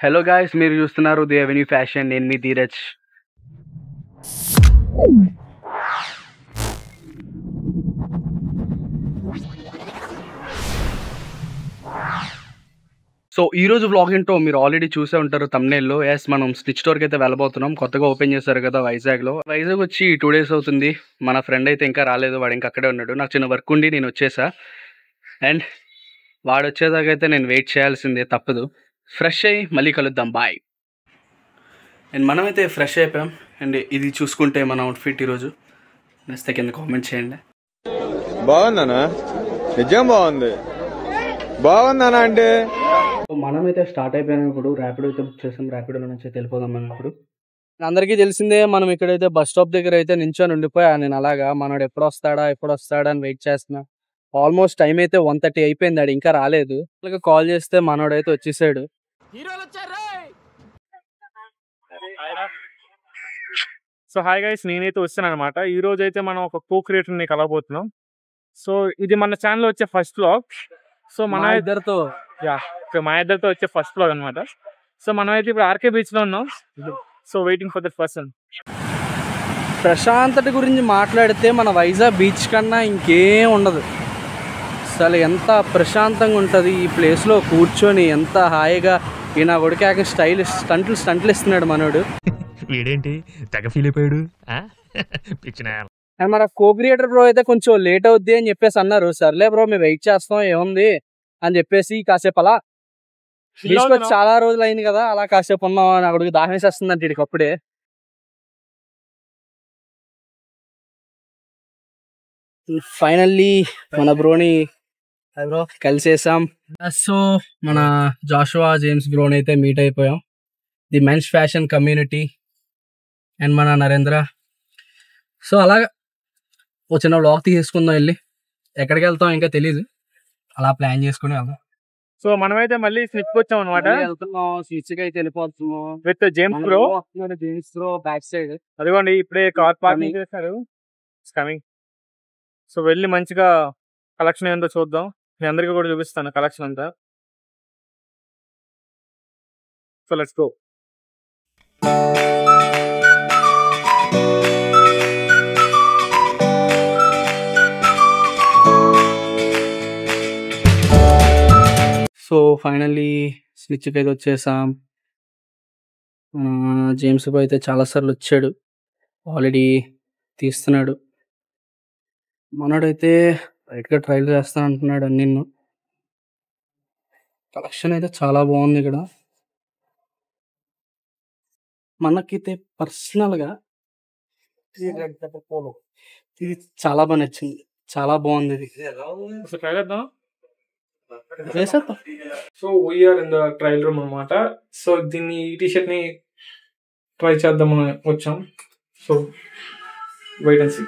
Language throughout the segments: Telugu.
హలో గాయ్స్, మీరు చూస్తున్నారు ది అవెన్యూ ఫ్యాషన్. నేను మీ ధీరజ్. సో ఈరోజు వ్లాగ్ ఏంటో మీరు ఆల్రెడీ చూసే ఉంటారు తమ్నేల్లో. మనం స్టిచ్ స్టోర్కి అయితే వెళ్ళబోతున్నాం. కొత్తగా ఓపెన్ చేశారు కదా వైజాగ్లో. వైజాగ్ వచ్చి 2 days అవుతుంది. మన ఫ్రెండ్ అయితే ఇంకా రాలేదు, వాడు ఇంకా అక్కడే ఉన్నాడు. నాకు చిన్న వర్క్ ఉండి నేను వచ్చేసా. అండ్ వాడు వచ్చేదాకా అయితే నేను వెయిట్ చేయాల్సిందే, తప్పదు. ఫ్రెష్ అయ్యి మళ్ళీ కలుద్దాం, బాయ్. అండ్ మనమైతే ఫ్రెష్ అయిపోయాం. అండ్ ఇది చూసుకుంటే మన అవుట్ఫిట్ ఈరోజు. నచ్చితే కింద కామెంట్ చేయండి. బాగుందనా? నిజం బాగుంది. బాగుందనా అంటే మనమైతే స్టార్ట్ అయిపోయాం. ఇప్పుడు ర్యాపిడో అయితే బుక్ చేసాం. ర్యాపిడోలో నుంచి వెళ్ళిపోదాం మనం ఇప్పుడు. అందరికీ తెలిసిందే, మనం ఇక్కడైతే బస్ స్టాప్ దగ్గర అయితే నించొని ఉండిపోయా నేను. అలాగా మనోడు ఎప్పుడు వస్తాడా అని వెయిట్ చేస్తున్నా. ఆల్మోస్ట్ టైం అయితే 1:30 అయిపోయింది, ఆడు ఇంకా రాలేదు. కాల్ చేస్తే మనోడైతే వచ్చేసాడు. సో హాయ్ గైస్, నేనైతే వస్తాను అనమాట. ఈ రోజు అయితే మనం ఒక కో క్రియేటర్ని కలవబోతున్నాం. సో ఇది మన ఛానల్ వచ్చే ఫస్ట్ వ్లాగ్. సో మా ఇద్దరితో వచ్చే ఫస్ట్ వ్లాగ్ అనమాట. సో మనం అయితే ఇప్పుడు ఆర్కే బీచ్ లో ఉన్నాం. So waiting for that person. ప్రశాంతత గురించి మాట్లాడితే మన వైజాగ్ బీచ్ కన్నా ఇంకేం ఉండదు. అసలు ఎంత ప్రశాంతంగా ఉంటుంది ఈ ప్లేస్లో కూర్చొని, ఎంత హాయిగా. ఈ నా కొడుకాక స్టంట్లు ఇస్తున్నాడు మనోడు. వీడేంటి తెగ ఫీల్ అయిపోయాడు. అండ్ మన కో క్రియేటర్ బ్రో అయితే కొంచెం లేట్ అవుద్ది అని చెప్పేసి అన్నారు. సర్లే బ్రో, మేము వెయిట్ చేస్తాం, ఏముంది అని చెప్పేసి కాసేపు అలా తీసుకొచ్చి, చాలా రోజులు అయింది కదా, అలా కాసేపు ఉన్నాం. నా కొడుకు దాహం వేసేస్తుందంటే వీడికి అప్పుడే. ఫైనల్లీ మన బ్రోని కలిసేసాం. సో మన జాషువా జేమ్స్ బ్రోని అయితే మీట్ అయిపోయాం. The men's fashion community and మన నరేంద్ర. సో అలాగా ఒక చిన్న వ్లాగ్ తీసుకుందాం. వెళ్ళి ఎక్కడికి వెళ్తాం ఇంకా తెలీదు, అలా ప్లాన్ చేసుకుని వెళ్దాం. సో మనమైతే మళ్ళీ స్లిప్ వచ్చాం అనమాట. వెళ్తున్నాం, స్విచ్ కి అయితే వెళ్ళిపోతున్నాం with James bro. James bro back side అదిగోండి, ఇప్పుడే కార్ పార్కింగ్ చేశారు. కమింగ్. సో వెళ్ళి మంచిగా కలెక్షన్ ఏంటో చూద్దాం. మీ అందరికీ కూడా చూపిస్తాను కలెక్షన్ అంతా. So let's go. So finally స్విచ్కి అయితే వచ్చేసాం. జేమ్స్ బాయ్ అయితే చాలాసార్లు వచ్చాడు, ఆల్రెడీ తీస్తున్నాడు. మనోడైతే రైట్గా ట్రైల్ చేస్తాను అంటున్నాడు. నిన్ను కలెక్షన్ అయితే చాలా బాగుంది ఇక్కడ. మనకైతే పర్సనల్గా ఇది చాలా బాగా నచ్చింది, చాలా బాగుంది ఇది. ట్రై చేద్దాం. వేసేద్దాం. So we're in the trial room అనమాట. సో దీన్ని ఈ టీషర్ట్ ని ట్రై చేద్దామని వచ్చాం. So wait and see.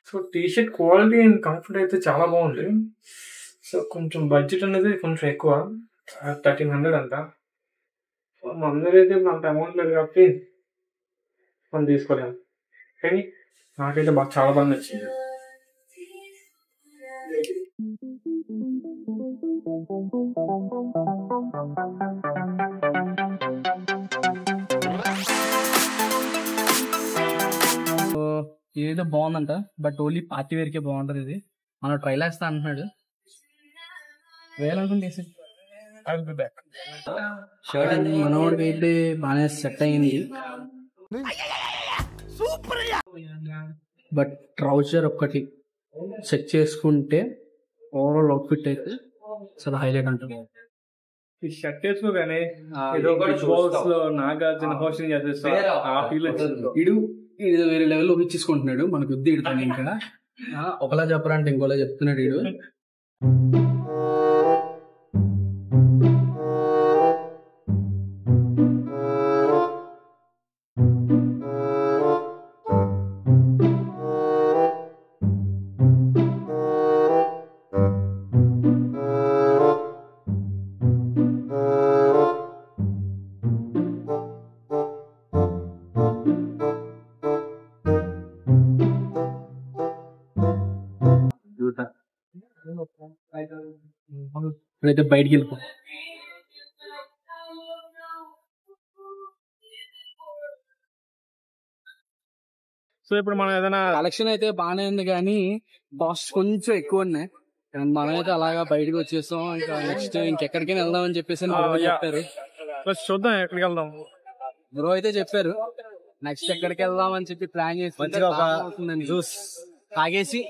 So t shirt quality and comfort అయితే చాలా బాగుంది. సో కొంచెం బడ్జెట్ అనేది కొంచెం ఎక్కువ, 1300 అంట. సో మా అందరైతే అంత అమౌంట్ లేదు కాబట్టి మనం తీసుకోలేము. కానీ నాకైతే చాలా బాగా నచ్చింది. ఇదైతే బాగుందంట, బట్ ఓన్లీ పార్టీ వేర్కే బాగుంటది. ఇది మనం ట్రైల్ వేస్తా అంటున్నాడు. వేయాలనుకుంటే షర్ట్ మనోడికి అయితే బాగానే సెట్ అయింది, బట్ ట్రౌజర్ ఒక్కటి చెక్ చేసుకుంటే ఓవరాల్ అవుట్ఫిట్ అయితే చాలా హైలైట్ అంటుంది. ఈ షర్ట్ వేసుకోగానే ఏదో నాగార్జున హోస్టింగ్ చేసేస్తా ఆ ఫీల్ వచ్చింది. ఈడు వేరే లెవెల్ ఊహించుకుంటున్నాడు, మనకు వద్దు ఇడతాను. ఇంకా ఒకలా చెప్పరంటే ఇంకోలా చెప్తున్నాడు ఈడు. ఇప్పుడైతే బయటికి వెళ్ళిపో. సో ఇప్పుడు మనం ఏదైనా కలెక్షన్ అయితే బాగానే ఉంది కానీ కాస్ట్ కొంచెం ఎక్కువ ఉన్నాయి. మనమైతే అలాగా బయటకు వచ్చేస్తాం. ఇంకా నెక్స్ట్ ఇంకెక్కడికైనా వెళ్దాం అని చెప్పేసి చెప్పారు. చూద్దాం ఎక్కడికి వెళ్దాం. బ్రో అయితే చెప్పారు నెక్స్ట్ ఎక్కడికి వెళ్దాం అని చెప్పి ప్లాన్ చేసి జ్యూస్ తాగేసి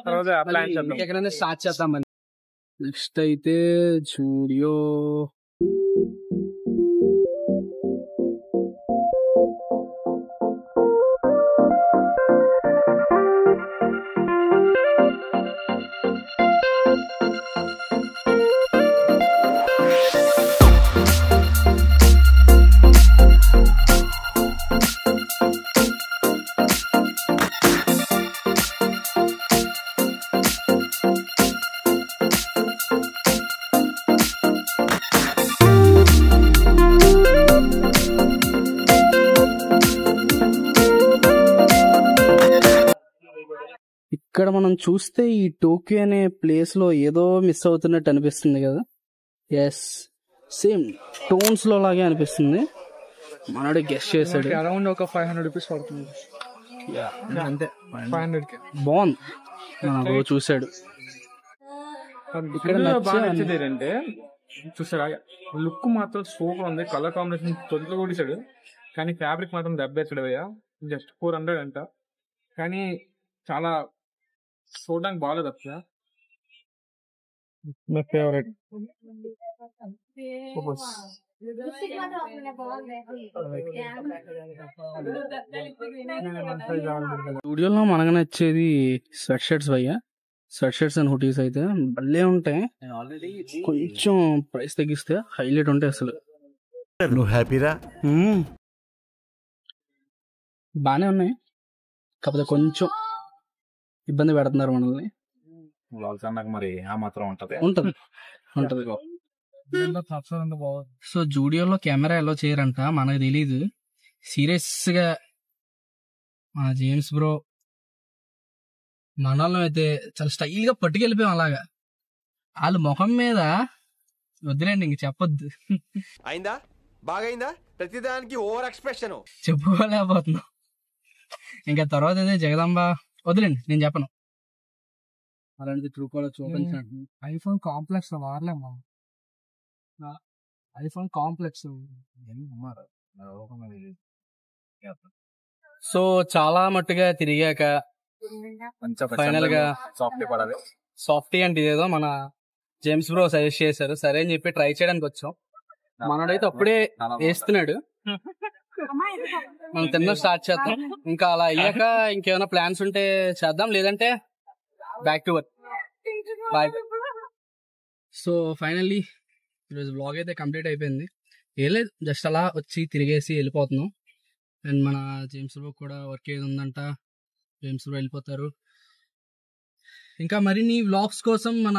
తర్వాత ప్లాన్ చేద్దాం. ఎక్కడైనా స్టార్ట్ చేద్దామని. నెక్స్ట్ అయితే జూడియో. ఇక్కడ మనం చూస్తే ఈ టోక్యో అనే ప్లేస్ లో ఏదో మిస్ అవుతున్నట్టు అనిపిస్తుంది కదా. ఎస్, సేమ్ టోన్స్ లో లాగే అనిపిస్తుంది. మనోడు గెస్ట్ చేశాడు. అరౌండ్ ఒక 500 రూపీస్ పడుతుంది అంతే. 500 బాగుంది. మనకు చూసాడు. ఇక్కడ నచ్చేది ఏంటంటే చూసారా, లుక్ మాత్రం సూపర్ ఉంది. కలర్ కాంబినేషన్ తొలిలో కొడిసాడు కానీ ఫ్యాబ్రిక్ మాత్రం దెబ్బేసాడు అయ్యా. జస్ట్ 400 అంట కానీ చాలా చూడడానికి బాగాలేదు అసలు. మై ఫేవరెట్ స్టూడియోలో మనకు నచ్చేది స్వెట్ షర్ట్స్ భయ్యా. స్వెట్ షర్ట్స్ అండ్ హుటీస్ అయితే భలే ఉంటాయి. కొంచెం ప్రైస్ తగ్గిస్తే హైలైట్ ఉంటాయి అసలు. నువ్వు హ్యాపీరా? బానే ఉన్నాయి కాకపోతే కొంచెం ఇబ్బంది పెడుతున్నారు మనల్ని. మరి ఆ మాత్రం ఉంటది ఉంటది. సో జూడియోలో కెమెరా ఎలా చేయరంట మనకు తెలీదు. సీరియస్ గా మన జేమ్స్ బ్రో మనల్ని అయితే చాలా స్టైల్ గా పట్టుకెళ్ళిపోయాం. అలాగా వాళ్ళ ముఖం మీద వద్దులేండి ఇంక చెప్పొద్దు. అయిందా? బాగైందా? ప్రతిదానికి ఓవర్ ఎక్స్ప్రెషన్ చెప్పుకోలేకపోతున్నాం. ఇంకా తర్వాత అయితే జగదాంబ వదిలేండి, నేను చెప్పను. అలాంటిది ట్రూ కాలర్ చూపించినట్టు ఐఫోన్ కాంప్లెక్స్ వాడలేము. ఐఫోన్ కాంప్లెక్స్ సో చాలా మట్టుగా తిరిగాక ఫైనల్ గా సాఫ్టీ అంటే ఇదేదో మన జేమ్స్ బ్రో సజెస్ట్ చేశారు. సరే అని చెప్పి ట్రై చేయడానికి వచ్చాం. మనోడైతే అప్పుడే వేస్తున్నాడు. మనం తిన్న స్టార్ట్ చేద్దాం. ఇంకా అలా అయ్యాక ఇంకేమైనా ప్లాన్స్ ఉంటే చేద్దాం, లేదంటే back to work. Bye. So finally ఈరోజు వ్లాగ్ అయితే కంప్లీట్ అయిపోయింది. ఏం లేదు, జస్ట్ అలా వచ్చి తిరిగేసి వెళ్ళిపోతున్నాం. అండ్ మన జేమ్స్ బ్రో కూడా వర్క్ ఏది ఉందంట, జేమ్స్ బ్రో వెళ్ళిపోతారు. ఇంకా మరిన్ని వ్లాగ్స్ కోసం మన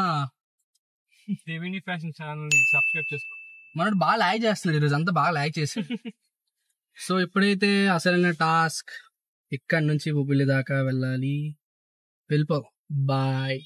దేవిని ఫ్యాషన్ ఛానల్ ని సబ్స్క్రైబ్ చేసుకో. మనోడు బాగా లాగ్ చేస్తున్నాడు ఈరోజు, అంతా బాగా లాగ్ చేసి. సో ఇప్పుడైతే అసలైన టాస్క్, ఇక్కడ నుంచి బొబ్బిలి దాకా వెళ్ళాలి. వెళ్ళిపో. బాయ్.